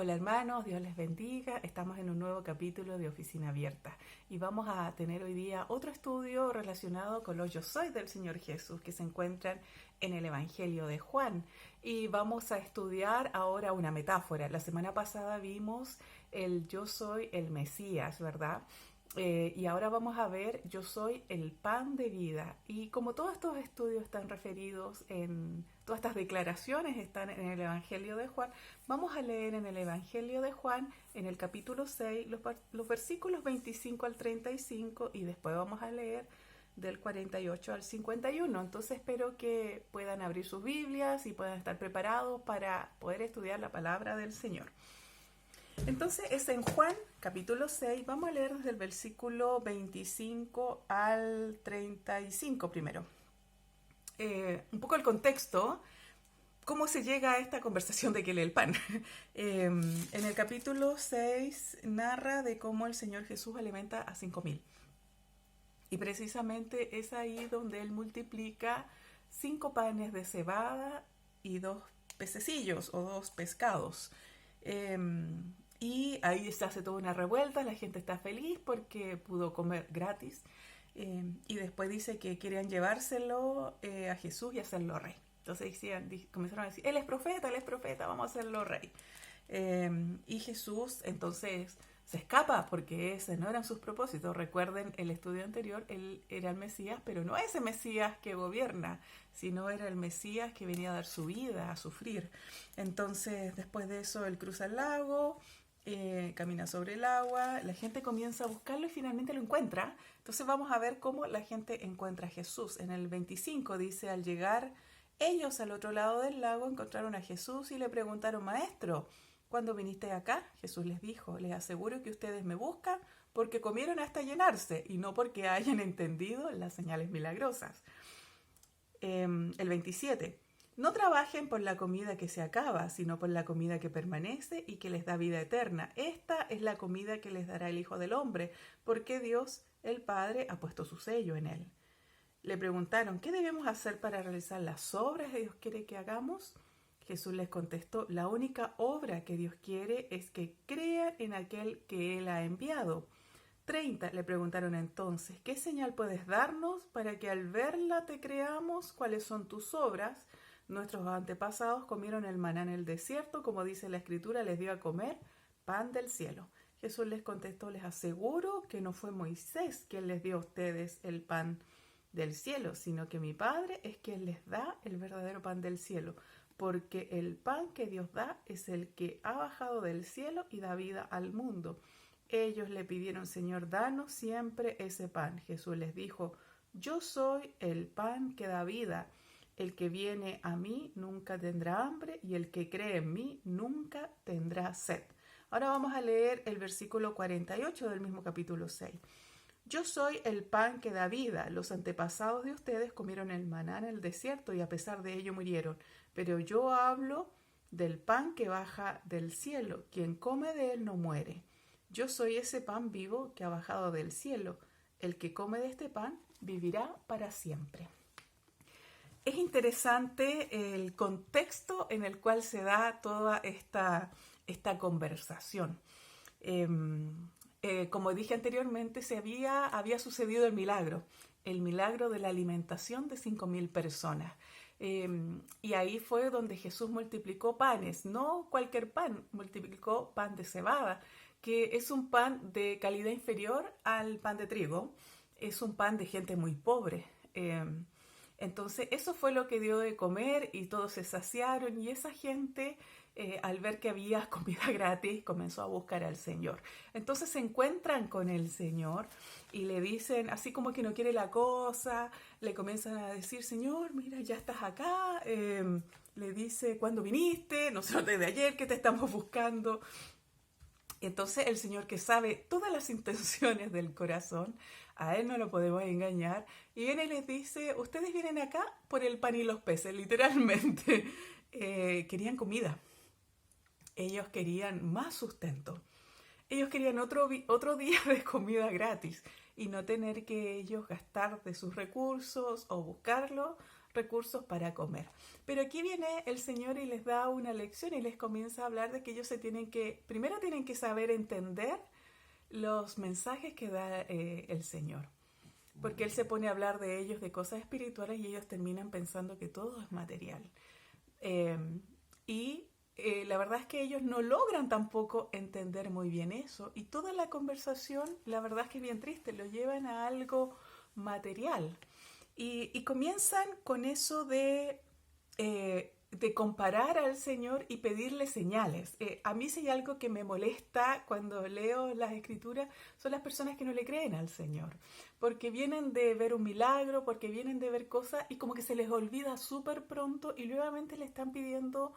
Hola hermanos, Dios les bendiga. Estamos en un nuevo capítulo de Oficina Abierta y vamos a tener hoy día otro estudio relacionado con los yo soy del Señor Jesús que se encuentran en el Evangelio de Juan. Y vamos a estudiar ahora una metáfora. La semana pasada vimos el yo soy el Mesías, ¿verdad? Y ahora vamos a ver yo soy el pan de vida. Y como todos estos estudios están referidos en, todas estas declaraciones están en el Evangelio de Juan, vamos a leer en el Evangelio de Juan, en el capítulo 6, los versículos 25 al 35 y después vamos a leer del 48 al 51. Entonces espero que puedan abrir sus Biblias y puedan estar preparados para poder estudiar la palabra del Señor. Entonces es en Juan capítulo 6, vamos a leer desde el versículo 25 al 35 primero. Un poco el contexto, cómo se llega a esta conversación de que lee el pan. En el capítulo 6 narra de cómo el Señor Jesús alimenta a 5.000. Y precisamente es ahí donde Él multiplica 5 panes de cebada y 2 pececillos o 2 pescados. Y ahí se hace toda una revuelta, la gente está feliz porque pudo comer gratis. Y después dice que querían llevárselo a Jesús y hacerlo rey. Entonces comenzaron a decir, él es profeta, vamos a hacerlo rey. Y Jesús entonces se escapa porque ese no eran sus propósitos. Recuerden el estudio anterior, él era el Mesías, pero no ese Mesías que gobierna, sino era el Mesías que venía a dar su vida, a sufrir. Entonces después de eso él cruza el lago, camina sobre el agua, la gente comienza a buscarlo y finalmente lo encuentra. Entonces vamos a ver cómo la gente encuentra a Jesús. En el 25 dice, al llegar ellos al otro lado del lago encontraron a Jesús y le preguntaron, Maestro, ¿cuándo viniste acá? Jesús les dijo, les aseguro que ustedes me buscan porque comieron hasta llenarse y no porque hayan entendido las señales milagrosas. El 27. No trabajen por la comida que se acaba, sino por la comida que permanece y que les da vida eterna. Esta es la comida que les dará el Hijo del Hombre, porque Dios, el Padre, ha puesto su sello en él. Le preguntaron, ¿qué debemos hacer para realizar las obras que Dios quiere que hagamos? Jesús les contestó, la única obra que Dios quiere es que crean en aquel que Él ha enviado. 30. Le preguntaron entonces, ¿qué señal puedes darnos para que al verla te creamos? ¿Cuáles son tus obras? Nuestros antepasados comieron el maná en el desierto, como dice la Escritura, les dio a comer pan del cielo. Jesús les contestó, les aseguro que no fue Moisés quien les dio a ustedes el pan del cielo, sino que mi Padre es quien les da el verdadero pan del cielo, porque el pan que Dios da es el que ha bajado del cielo y da vida al mundo. Ellos le pidieron, Señor, danos siempre ese pan. Jesús les dijo, yo soy el pan que da vida. El que viene a mí nunca tendrá hambre y el que cree en mí nunca tendrá sed. Ahora vamos a leer el versículo 48 del mismo capítulo 6. Yo soy el pan que da vida. Los antepasados de ustedes comieron el maná en el desierto y a pesar de ello murieron. Pero yo hablo del pan que baja del cielo. Quien come de él no muere. Yo soy ese pan vivo que ha bajado del cielo. El que come de este pan vivirá para siempre. Es interesante el contexto en el cual se da toda esta conversación. Como dije anteriormente, había sucedido el milagro de la alimentación de 5.000 personas. Y ahí fue donde Jesús multiplicó panes, no cualquier pan, multiplicó pan de cebada, que es un pan de calidad inferior al pan de trigo, es un pan de gente muy pobre. Entonces eso fue lo que dio de comer y todos se saciaron y esa gente al ver que había comida gratis comenzó a buscar al Señor. Entonces se encuentran con el Señor y le dicen, así como que no quiere la cosa, le comienzan a decir, Señor, mira, ya estás acá. Le dice, ¿cuándo viniste? Nosotros desde ayer que te estamos buscando. Entonces el Señor, que sabe todas las intenciones del corazón, a Él no lo podemos engañar, y viene y les dice, ustedes vienen acá por el pan y los peces, literalmente. Querían comida, ellos querían más sustento, ellos querían otro día de comida gratis y no tener que ellos gastar de sus recursos o buscarlo recursos para comer. Pero aquí viene el Señor y les da una lección y les comienza a hablar de que ellos primero tienen que saber entender los mensajes que da el Señor. Porque Él se pone a hablar de ellos, de cosas espirituales, y ellos terminan pensando que todo es material. Eh, la verdad es que ellos no logran tampoco entender muy bien eso. Y toda la conversación, la verdad es que es bien triste, lo llevan a algo material. Y comienzan con eso de comparar al Señor y pedirle señales. A mí si hay algo que me molesta cuando leo las Escrituras son las personas que no le creen al Señor, porque vienen de ver un milagro, porque vienen de ver cosas y como que se les olvida súper pronto y nuevamente le están pidiendo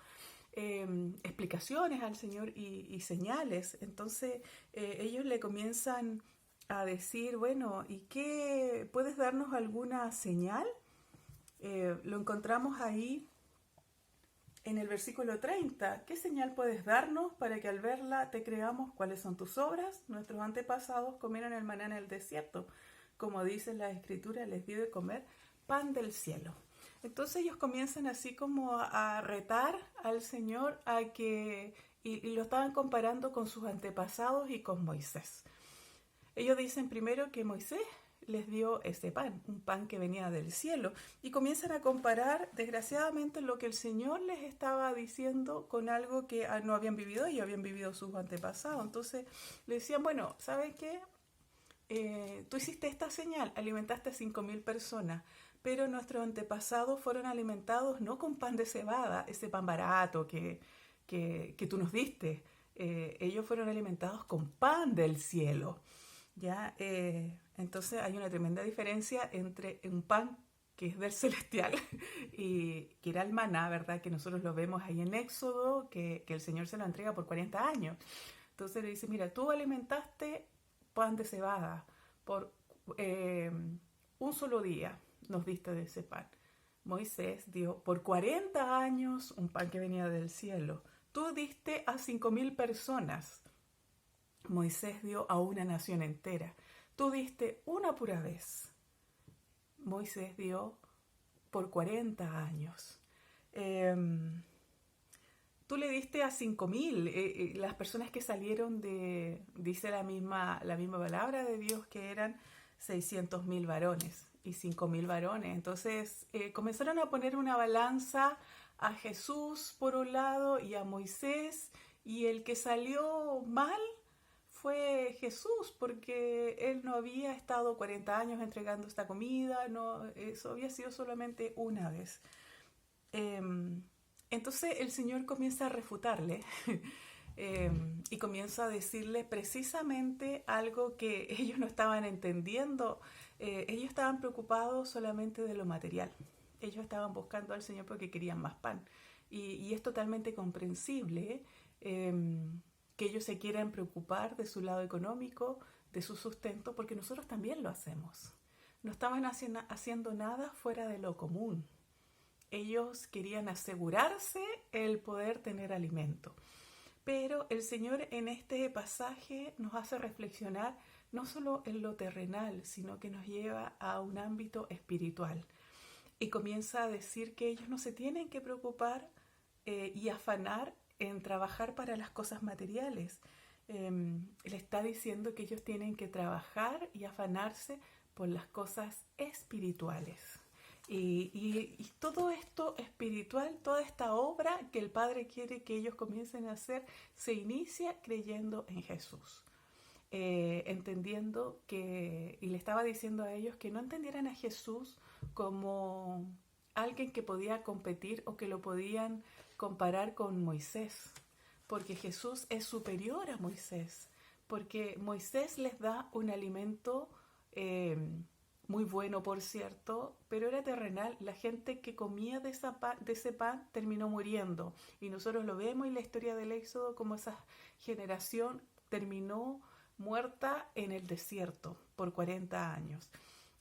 explicaciones al Señor y señales. Entonces ellos le comienzan a decir, bueno, ¿y qué? ¿Puedes darnos alguna señal? Lo encontramos ahí en el versículo 30, ¿qué señal puedes darnos para que al verla te creamos? ¿Cuáles son tus obras? Nuestros antepasados comieron el maná en el desierto. Como dice la Escritura, les dio de comer pan del cielo. Entonces ellos comienzan así como a retar al Señor y lo estaban comparando con sus antepasados y con Moisés. Ellos dicen primero que Moisés les dio ese pan, un pan que venía del cielo, y comienzan a comparar desgraciadamente lo que el Señor les estaba diciendo con algo que no habían vivido y habían vivido sus antepasados. Entonces le decían, bueno, ¿sabes qué? Tú hiciste esta señal, alimentaste a 5.000 personas, pero nuestros antepasados fueron alimentados no con pan de cebada, ese pan barato que tú nos diste. Ellos fueron alimentados con pan del cielo. ¿Ya? Entonces hay una tremenda diferencia entre un pan que es del celestial y que era el maná, ¿verdad? Que nosotros lo vemos ahí en Éxodo, que el Señor se lo entrega por 40 años. Entonces le dice, mira, tú alimentaste pan de cebada por un solo día, nos diste de ese pan. Moisés dio por 40 años un pan que venía del cielo. Tú diste a 5.000 personas. Moisés dio a una nación entera. Tú diste una pura vez. Moisés dio por 40 años. Tú le diste a 5.000. Las personas que salieron dice la misma palabra de Dios, que eran 600.000 varones y 5.000 varones. Entonces comenzaron a poner una balanza a Jesús por un lado y a Moisés, y el que salió mal fue Jesús, porque él no había estado 40 años entregando esta comida, no, eso había sido solamente una vez. Entonces el Señor comienza a refutarle y comienza a decirle precisamente algo que ellos no estaban entendiendo. Ellos estaban preocupados solamente de lo material. Ellos estaban buscando al Señor porque querían más pan. Y es totalmente comprensible que ellos se quieran preocupar de su lado económico, de su sustento, porque nosotros también lo hacemos. No estaban haciendo nada fuera de lo común. Ellos querían asegurarse el poder tener alimento. Pero el Señor en este pasaje nos hace reflexionar no solo en lo terrenal, sino que nos lleva a un ámbito espiritual. Y comienza a decir que ellos no se tienen que preocupar y afanar en trabajar para las cosas materiales. Le está diciendo que ellos tienen que trabajar y afanarse por las cosas espirituales. Y todo esto espiritual, toda esta obra que el Padre quiere que ellos comiencen a hacer, se inicia creyendo en Jesús. Entendiendo y le estaba diciendo a ellos que no entendieran a Jesús como alguien que podía competir o que lo podían comparar con Moisés, porque Jesús es superior a Moisés, porque Moisés les da un alimento muy bueno, por cierto, pero era terrenal. La gente que comía de ese pan terminó muriendo, y nosotros lo vemos en la historia del Éxodo, como esa generación terminó muerta en el desierto por 40 años,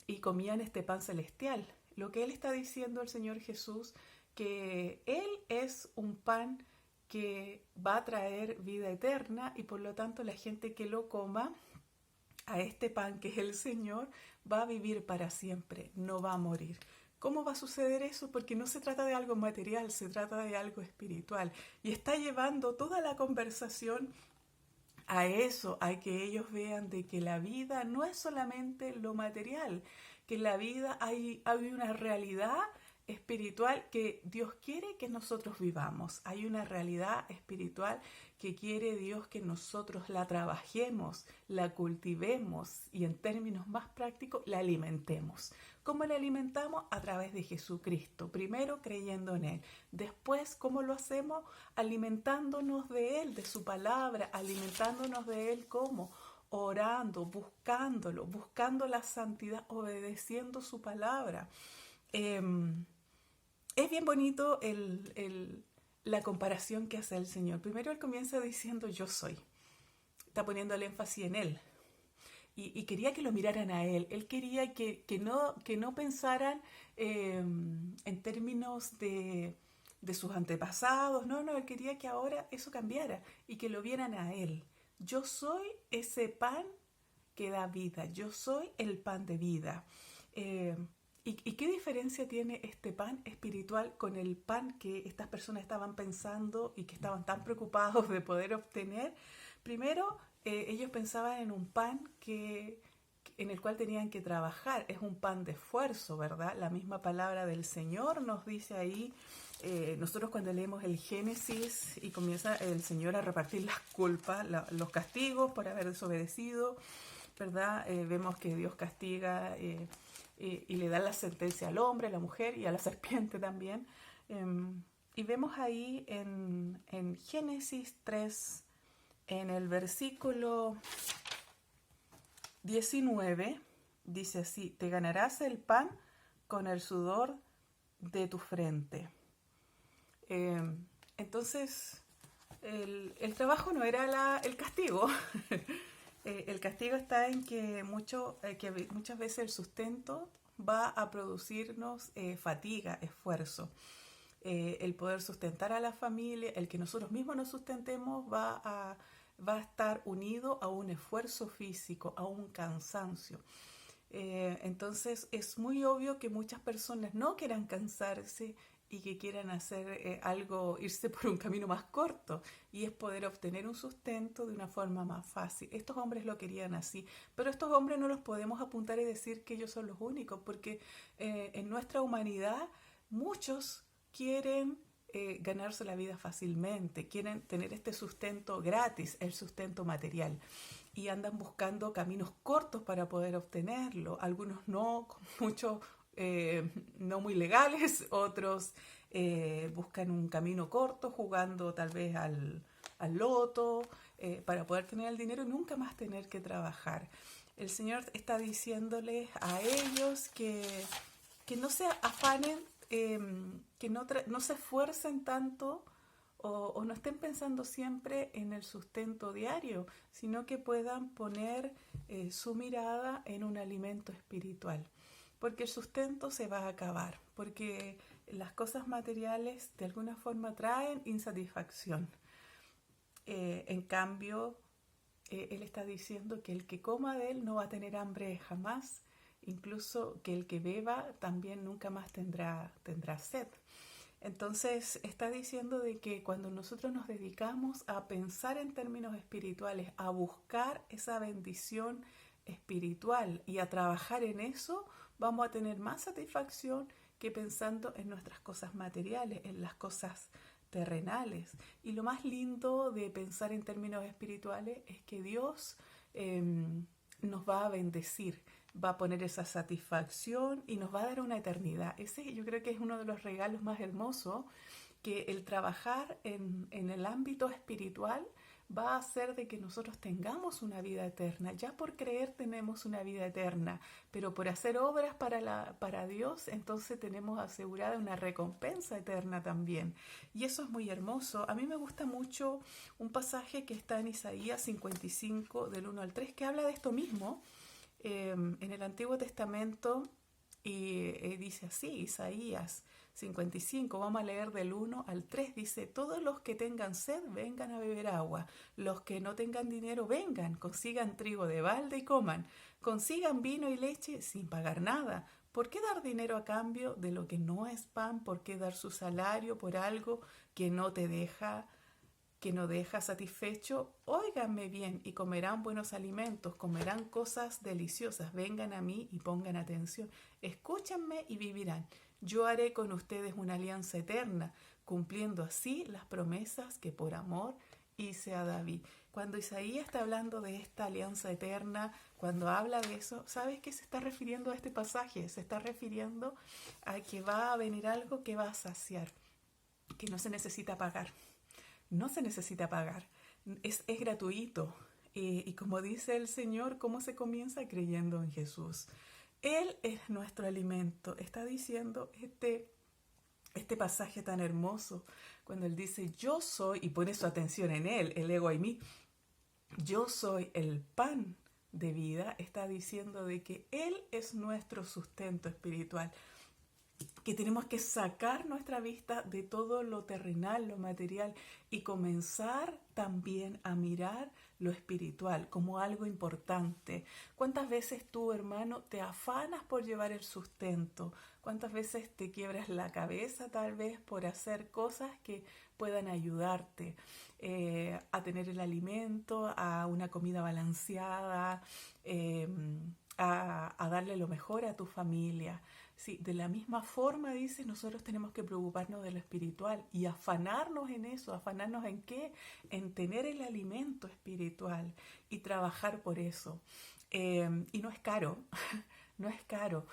y comían este pan celestial. Lo que él está diciendo el Señor Jesús, que Él es un pan que va a traer vida eterna, y por lo tanto la gente que lo coma a este pan que es el Señor va a vivir para siempre, no va a morir. ¿Cómo va a suceder eso? Porque no se trata de algo material, se trata de algo espiritual. Y está llevando toda la conversación a eso, a que ellos vean de que la vida no es solamente lo material, que en la vida hay una realidad espiritual que Dios quiere que nosotros vivamos. Hay una realidad espiritual que quiere Dios que nosotros la trabajemos, la cultivemos y en términos más prácticos la alimentemos. ¿Cómo la alimentamos? A través de Jesucristo. Primero creyendo en Él. Después, ¿cómo lo hacemos? Alimentándonos de Él, de su palabra, alimentándonos de Él, ¿cómo? Orando, buscándolo, buscando la santidad, obedeciendo su palabra. Es bien bonito la comparación que hace el Señor. Primero Él comienza diciendo yo soy. Está poniendo el énfasis en Él. Y quería que lo miraran a Él. Él quería que no pensaran en términos de sus antepasados. No, Él quería que ahora eso cambiara y que lo vieran a Él. Yo soy ese pan que da vida. Yo soy el pan de vida. ¿Y qué diferencia tiene este pan espiritual con el pan que estas personas estaban pensando y que estaban tan preocupados de poder obtener? Primero, ellos pensaban en un pan en el cual tenían que trabajar. Es un pan de esfuerzo, ¿verdad? La misma palabra del Señor nos dice ahí, nosotros cuando leemos el Génesis y comienza el Señor a repartir las culpas, los castigos por haber desobedecido, ¿verdad? Vemos que Dios castiga y le da la sentencia al hombre, a la mujer y a la serpiente también. Y vemos ahí en Génesis 3, en el versículo 19, dice así, te ganarás el pan con el sudor de tu frente. Entonces, el trabajo no era el castigo. El castigo está en que muchas veces el sustento va a producirnos fatiga, esfuerzo. El poder sustentar a la familia, el que nosotros mismos nos sustentemos va a estar unido a un esfuerzo físico, a un cansancio. Entonces es muy obvio que muchas personas no quieran cansarse y que quieran hacer algo, irse por un camino más corto, y es poder obtener un sustento de una forma más fácil. Estos hombres lo querían así, pero estos hombres no los podemos apuntar y decir que ellos son los únicos, porque en nuestra humanidad muchos quieren ganarse la vida fácilmente, quieren tener este sustento gratis, el sustento material, y andan buscando caminos cortos para poder obtenerlo, algunos no, con mucho no muy legales, otros buscan un camino corto jugando tal vez al loto para poder tener el dinero y nunca más tener que trabajar. El Señor está diciéndoles a ellos que no se afanen, que no se esfuercen tanto o no estén pensando siempre en el sustento diario, sino que puedan poner su mirada en un alimento espiritual. Porque el sustento se va a acabar, porque las cosas materiales de alguna forma traen insatisfacción. En cambio, Él está diciendo que el que coma de Él no va a tener hambre jamás, incluso que el que beba también nunca más tendrá sed. Entonces está diciendo de que cuando nosotros nos dedicamos a pensar en términos espirituales, a buscar esa bendición espiritual y a trabajar en eso, vamos a tener más satisfacción que pensando en nuestras cosas materiales, en las cosas terrenales. Y lo más lindo de pensar en términos espirituales es que Dios nos va a bendecir, va a poner esa satisfacción y nos va a dar una eternidad. Ese yo creo que es uno de los regalos más hermosos, que el trabajar en el ámbito espiritual va a hacer de que nosotros tengamos una vida eterna. Ya por creer tenemos una vida eterna, pero por hacer obras para Dios, entonces tenemos asegurada una recompensa eterna también. Y eso es muy hermoso. A mí me gusta mucho un pasaje que está en Isaías 55, del 1 al 3, que habla de esto mismo, en el Antiguo Testamento, y dice así, Isaías 55, vamos a leer del 1 al 3, dice, todos los que tengan sed vengan a beber agua, los que no tengan dinero vengan, consigan trigo de balde y coman, consigan vino y leche sin pagar nada, ¿Por qué dar dinero a cambio de lo que no es pan? ¿Por qué dar su salario por algo que no deja satisfecho? Óiganme bien y comerán buenos alimentos, comerán cosas deliciosas. Vengan a mí y pongan atención. Escúchenme y vivirán. Yo haré con ustedes una alianza eterna, cumpliendo así las promesas que por amor hice a David. Cuando Isaías está hablando de esta alianza eterna, cuando habla de eso, ¿sabes qué se está refiriendo a este pasaje? Se está refiriendo a que va a venir algo que va a saciar, que no se necesita pagar. No se necesita pagar, es gratuito. Y como dice el Señor, ¿cómo se comienza? Creyendo en Jesús. Él es nuestro alimento. Está diciendo este pasaje tan hermoso, cuando Él dice, yo soy, y pone su atención en Él, el ego y mí, yo soy el pan de vida, está diciendo de que Él es nuestro sustento espiritual, que tenemos que sacar nuestra vista de todo lo terrenal, lo material, y comenzar también a mirar lo espiritual como algo importante. ¿Cuántas veces tú, hermano, te afanas por llevar el sustento? ¿Cuántas veces te quiebras la cabeza tal vez por hacer cosas que puedan ayudarte a tener el alimento, a una comida balanceada, a darle lo mejor a tu familia? Sí, de la misma forma, dice, nosotros tenemos que preocuparnos de lo espiritual y afanarnos en eso. ¿Afanarnos en qué? En tener el alimento espiritual y trabajar por eso. Y no es caro, no es caro.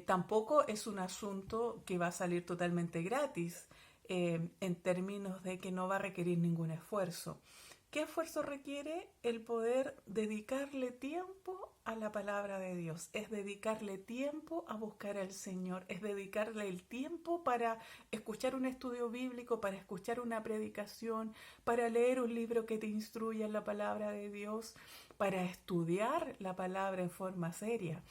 Tampoco es un asunto que va a salir totalmente gratis, en términos de que no va a requerir ningún esfuerzo. ¿Qué esfuerzo requiere? El poder dedicarle tiempo a la palabra de Dios, es dedicarle tiempo a buscar al Señor, es dedicarle el tiempo para escuchar un estudio bíblico, para escuchar una predicación, para leer un libro que te instruya en la palabra de Dios, para estudiar la palabra en forma seria,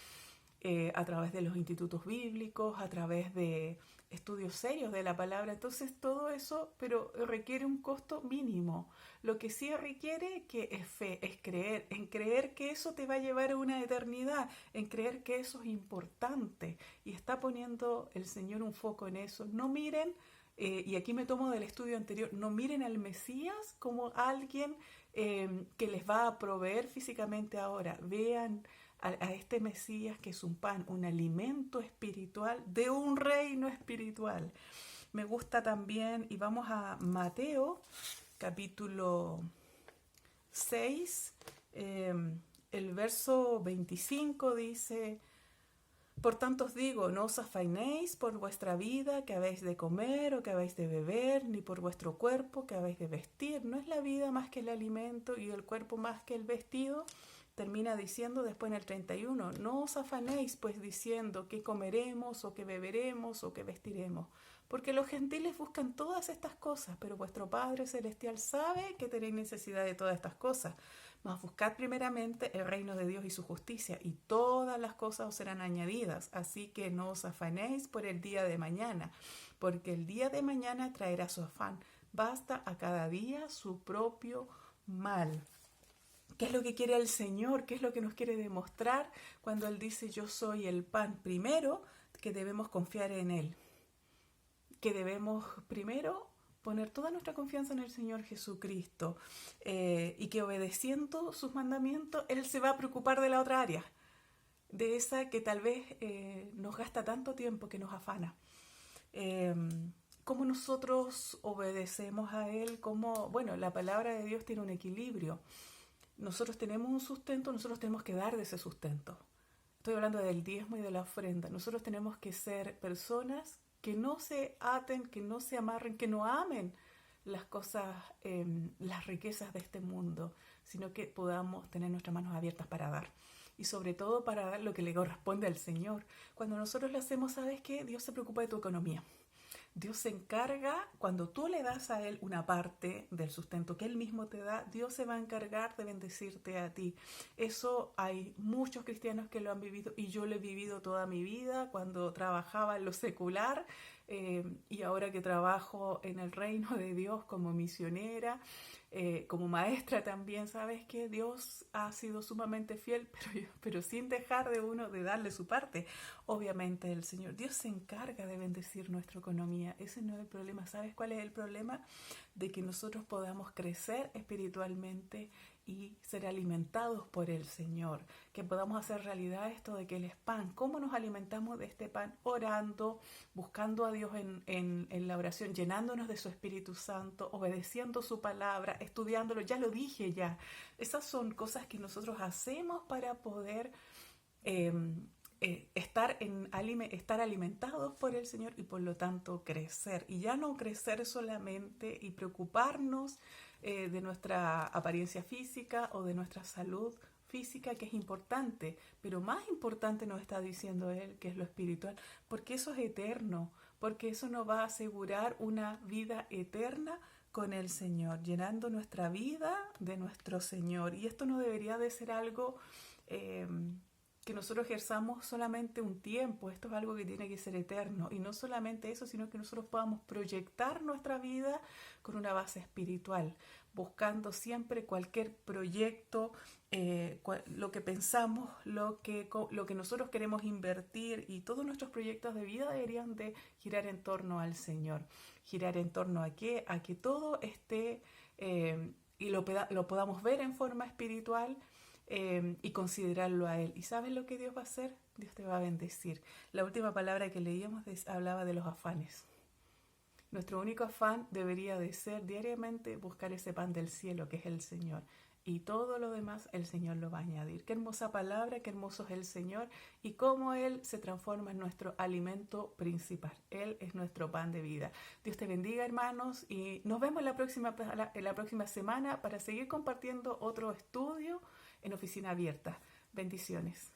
a través de los institutos bíblicos, a través de estudios serios de la palabra. Entonces todo eso, pero requiere un costo mínimo. Lo que sí requiere que es fe, es creer, en creer que eso te va a llevar a una eternidad, en creer que eso es importante. Y está poniendo el Señor un foco en eso. No miren, y aquí me tomo del estudio anterior, no miren al Mesías como alguien que les va a proveer físicamente ahora. Vean a este Mesías que es un pan, un alimento espiritual de un reino espiritual. Me gusta también, y vamos a Mateo, capítulo 6, el verso 25 dice, por tanto os digo, no os afainéis por vuestra vida, que habéis de comer o que habéis de beber, ni por vuestro cuerpo, que habéis de vestir. ¿No es la vida más que el alimento y el cuerpo más que el vestido? Termina diciendo después en el 31, no os afanéis pues diciendo qué comeremos o qué beberemos o qué vestiremos, porque los gentiles buscan todas estas cosas, pero vuestro Padre Celestial sabe que tenéis necesidad de todas estas cosas. Mas buscad primeramente el reino de Dios y su justicia, y todas las cosas os serán añadidas. Así que no os afanéis por el día de mañana, porque el día de mañana traerá su afán. Basta a cada día su propio mal. ¿Qué es lo que quiere el Señor? ¿Qué es lo que nos quiere demostrar cuando Él dice yo soy el pan? Primero, que debemos confiar en Él. Que debemos primero poner toda nuestra confianza en el Señor Jesucristo, y que obedeciendo sus mandamientos, Él se va a preocupar de la otra área, de esa que tal vez nos gasta tanto tiempo, que nos afana. Cómo nosotros obedecemos a Él, bueno, la palabra de Dios tiene un equilibrio. Nosotros tenemos un sustento, nosotros tenemos que dar de ese sustento. Estoy hablando del diezmo y de la ofrenda. Nosotros tenemos que ser personas que no se aten, que no se amarren, que no amen las cosas, las riquezas de este mundo, sino que podamos tener nuestras manos abiertas para dar. Y sobre todo para dar lo que le corresponde al Señor. Cuando nosotros lo hacemos, ¿sabes qué? Dios se preocupa de tu economía. Dios se encarga, cuando tú le das a Él una parte del sustento que Él mismo te da, Dios se va a encargar de bendecirte a ti. Eso hay muchos cristianos que lo han vivido, y yo lo he vivido toda mi vida cuando trabajaba en lo secular, y ahora que trabajo en el reino de Dios como misionera. como maestra también, sabes que Dios ha sido sumamente fiel, pero sin dejar de uno de darle su parte. Obviamente el Señor, Dios se encarga de bendecir nuestra economía. Ese no es el problema. ¿Sabes cuál es el problema? De que nosotros podamos crecer espiritualmente y ser alimentados por el Señor, que podamos hacer realidad esto de que Él es pan. ¿Cómo nos alimentamos de este pan? Orando, buscando a Dios en la oración, llenándonos de su Espíritu Santo, obedeciendo su palabra, estudiándolo. Ya lo dije ya. Esas son cosas que nosotros hacemos para poder eh, estar alimentados por el Señor y por lo tanto crecer. Y ya no crecer solamente y preocuparnos de nuestra apariencia física o de nuestra salud física, que es importante, pero más importante nos está diciendo Él, que es lo espiritual, porque eso es eterno, porque eso nos va a asegurar una vida eterna con el Señor, llenando nuestra vida de nuestro Señor. Y esto no debería de ser algo que nosotros ejerzamos solamente un tiempo. Esto es algo que tiene que ser eterno, y no solamente eso, sino que nosotros podamos proyectar nuestra vida con una base espiritual, buscando siempre cualquier proyecto, lo que pensamos, lo que nosotros queremos invertir, y todos nuestros proyectos de vida deberían de girar en torno al Señor. Girar en torno a qué, a que todo esté y lo podamos ver en forma espiritual, y considerarlo a Él. ¿Y sabes lo que Dios va a hacer? Dios te va a bendecir. La última palabra que leíamos hablaba de los afanes. Nuestro único afán debería de ser diariamente buscar ese pan del cielo, que es el Señor. Y todo lo demás el Señor lo va a añadir. Qué hermosa palabra, qué hermoso es el Señor, y cómo Él se transforma en nuestro alimento principal. Él es nuestro pan de vida. Dios te bendiga, hermanos, y nos vemos en la próxima semana para seguir compartiendo otro estudio en Oficina Abierta. Bendiciones.